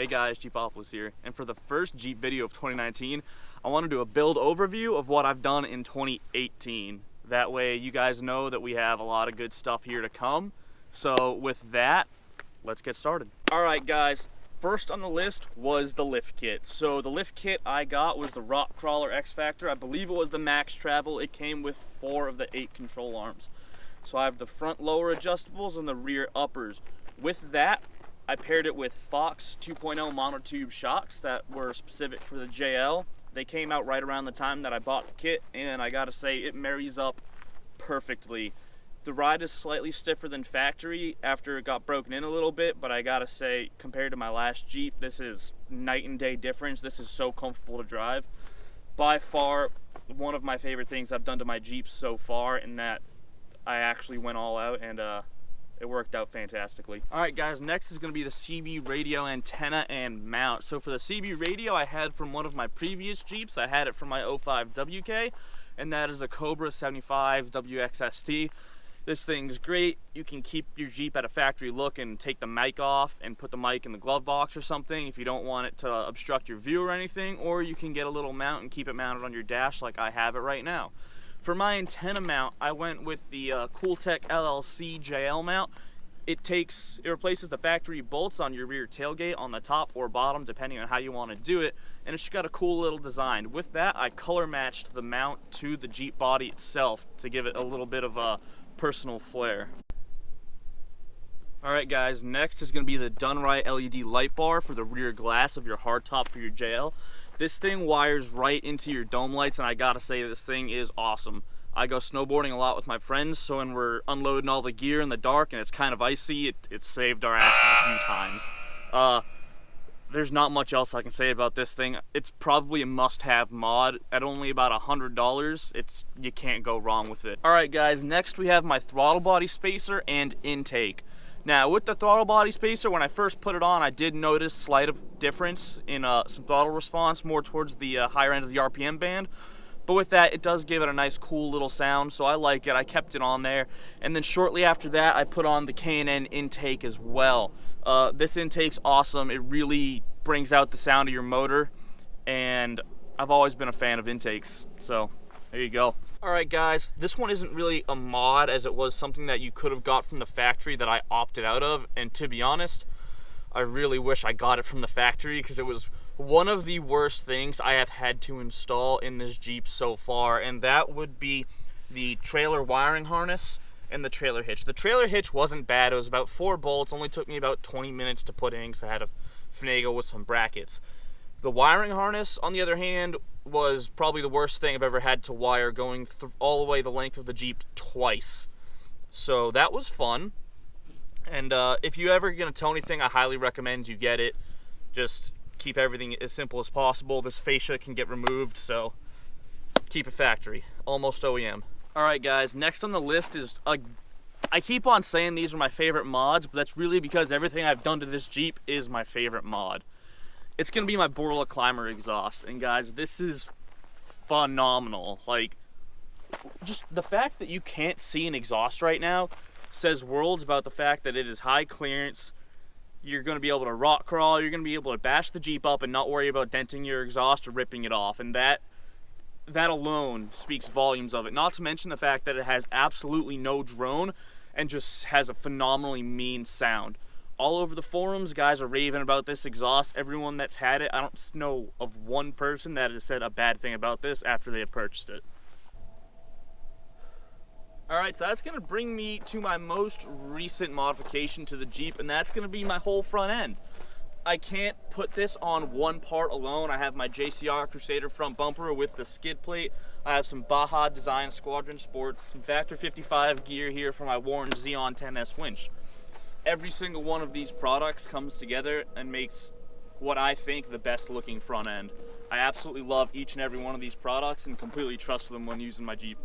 Hey guys, Jeepopolis here, and for the first Jeep video of 2019, I want to do a build overview of what I've done in 2018. That way you guys know that we have a lot of good stuff here to come. So with that, let's get started. Alright guys, first on the list was the lift kit. So the lift kit I got was the Rock Crawler X Factor. I believe it was the Max Travel. It came with 4 of the 8 control arms. So I have the front lower adjustables and the rear uppers. With that, I paired it with Fox 2.0 monotube shocks that were specific for the JL. They came out right around the time that I bought the kit, and I gotta say, it marries up perfectly. The ride is slightly stiffer than factory after it got broken in a little bit, but I gotta say, compared to my last Jeep, this is night and day difference. This is so comfortable to drive. By far, one of my favorite things I've done to my Jeep so far, in that I actually went all out, and it worked out fantastically. Alright guys, next is going to be the CB radio antenna and mount. So for the CB radio I had from one of my previous Jeeps. I had it from my 05 WK, and that is a Cobra 75 WXST. This thing's great. You can keep your Jeep at a factory look and take the mic off and put the mic in the glove box or something if you don't want it to obstruct your view or anything, or you can get a little mount and keep it mounted on your dash like I have it right now. For my antenna mount, I went with the Cooltech LLC JL mount. It replaces the factory bolts on your rear tailgate on the top or bottom, depending on how you want to do it, and it's got a cool little design. With that, I color matched the mount to the Jeep body itself to give it a little bit of a personal flair. Alright guys, next is going to be the Done Right LED light bar for the rear glass of your hardtop for your JL. This thing wires right into your dome lights, and I gotta say, this thing is awesome. I go snowboarding a lot with my friends, so when we're unloading all the gear in the dark and it's kind of icy, it saved our ass a few times. There's not much else I can say about this thing. It's probably a must-have mod. At only about $100, you can't go wrong with it. Alright guys, next we have my throttle body spacer and intake. Now, with the throttle body spacer, when I first put it on, I did notice slight of difference in some throttle response, more towards the higher end of the RPM band. But with that, it does give it a nice, cool little sound, so I like it. I kept it on there. And then shortly after that, I put on the K&N intake as well. This intake's awesome. It really brings out the sound of your motor, and I've always been a fan of intakes. So, there you go. Alright guys, this one isn't really a mod, as it was something that you could have got from the factory that I opted out of, and to be honest, I really wish I got it from the factory, because it was one of the worst things I have had to install in this Jeep so far, and that would be the trailer wiring harness and the trailer hitch. The trailer hitch wasn't bad. It was about 4 bolts, only took me about 20 minutes to put in because I had to finagle with some brackets. The wiring harness, on the other hand, was probably the worst thing I've ever had to wire, going all the way the length of the Jeep twice. So that was fun. And if you ever gonna tow anything, I highly recommend you get it. Just keep everything as simple as possible. This fascia can get removed, so keep it factory. Almost OEM. Alright guys, next on the list is, I keep on saying these are my favorite mods, but that's really because everything I've done to this Jeep is my favorite mod. It's gonna be my Bora Climber exhaust, and guys, this is phenomenal. Like, just the fact that you can't see an exhaust right now says worlds about the fact that it is high clearance. You're gonna be able to rock crawl, you're gonna be able to bash the Jeep up and not worry about denting your exhaust or ripping it off, and that alone speaks volumes of it. Not to mention the fact that it has absolutely no drone and just has a phenomenally mean sound. All over the forums, guys are raving about this exhaust. Everyone that's had it, I don't know of one person that has said a bad thing about this after they have purchased it. Alright, so that's going to bring me to my most recent modification to the Jeep, and that's going to be my whole front end. I can't put this on one part alone. I have my JCR Crusader front bumper with the skid plate. I have some Baja Design Squadron Sports, some Factor 55 gear here for my Warren Xeon 10S winch. Every single one of these products comes together and makes what I think the best looking front end. I absolutely love each and every one of these products and completely trust them when using my Jeep.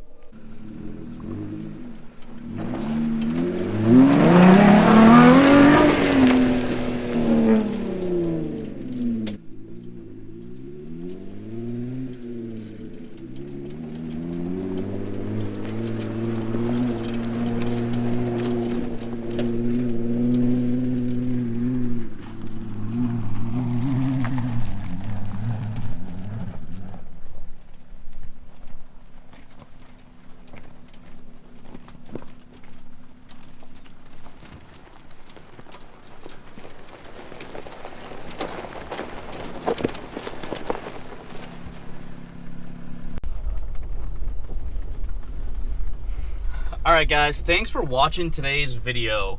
Alright guys, thanks for watching today's video.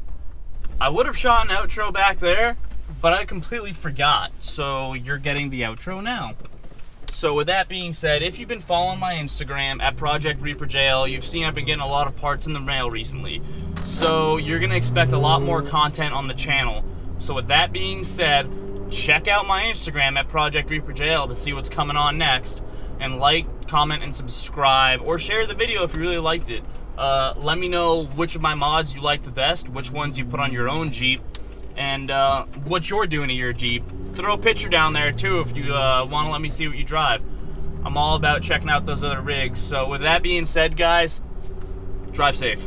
I would have shot an outro back there, but I completely forgot, so you're getting the outro now. So with that being said, if you've been following my Instagram at Project Reaper JL, you've seen I've been getting a lot of parts in the mail recently. So you're going to expect a lot more content on the channel. So with that being said, check out my Instagram at Project Reaper JL to see what's coming on next. And like, comment, and subscribe, or share the video if you really liked it. Let me know which of my mods you like the best, which ones you put on your own Jeep, and what you're doing to your Jeep. Throw a picture down there too if you want to let me see what you drive. I'm all about checking out those other rigs. So with that being said, guys, drive safe.